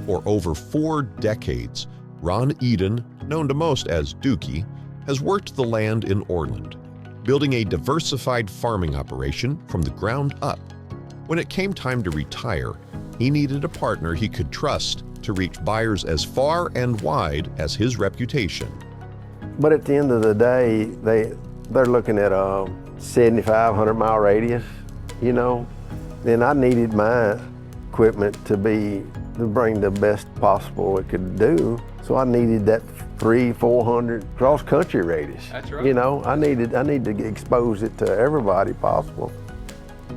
For over 4 decades, Ron Eden, known to most as Dukie, has worked the land in Orland, building a diversified farming operation from the ground up. When it came time to retire, he needed a partner he could trust to reach buyers as far and wide as his reputation. But at the end of the day, they're looking at a 7,500 mile radius, you know, and I needed my equipment to bring the best possible it could do. So I needed that 300-400 cross country radius. That's right. You know, I need to expose it to everybody possible.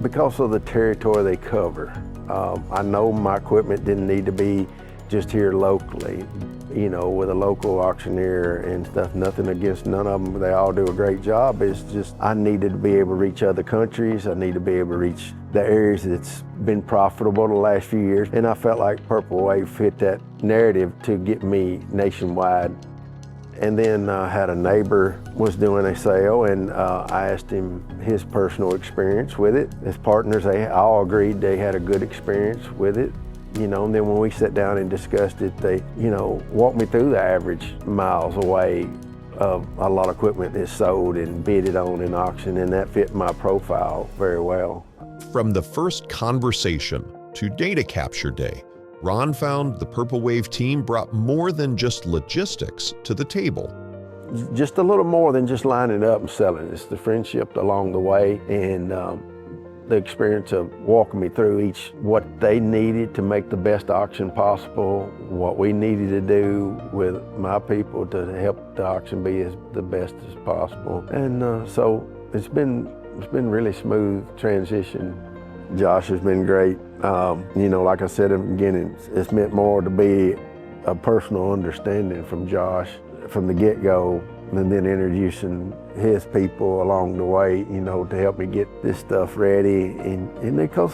Because of the territory they cover, I know my equipment didn't need to be just here locally, you know, with a local auctioneer and stuff. Nothing against none of them, they all do a great job. It's just I needed to be able to reach other countries. I need to be able to reach the areas that's been profitable the last few years. And I felt like Purple Wave fit that narrative to get me nationwide. And then I had a neighbor was doing a sale, and I asked him his personal experience with it. His partners, they all agreed they had a good experience with it. You know, and then when we sat down and discussed it, they, you know, walked me through the average miles away of a lot of equipment that's sold and bidded on in auction, and that fit my profile very well. From the first conversation to data capture day, Ron found the Purple Wave team brought more than just logistics to the table. Just a little more than just lining up and selling. It's the friendship along the way, and the experience of walking me through what they needed to make the best auction possible, what we needed to do with my people to help the auction be the best as possible. And so it's been really smooth transition. Josh has been great. You know, like I said in the beginning, it's meant more to be a personal understanding from Josh from the get-go, and then introducing his people along the way, you know, to help me get this stuff ready. And because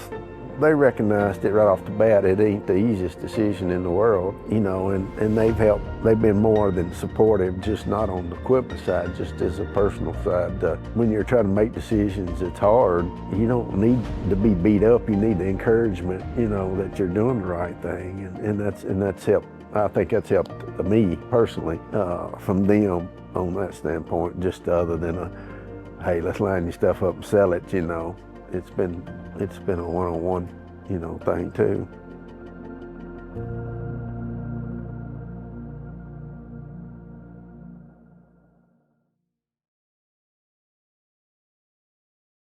they recognized it right off the bat, it ain't the easiest decision in the world, you know, and they've been more than supportive, just not on the equipment side, just as a personal side. When you're trying to make decisions, it's hard. You don't need to be beat up, you need the encouragement, you know, that you're doing the right thing, and that's helped. I think that's helped me personally from them on that standpoint, just other than hey, let's line your stuff up and sell it, you know. It's been a one-on-one, you know, thing too.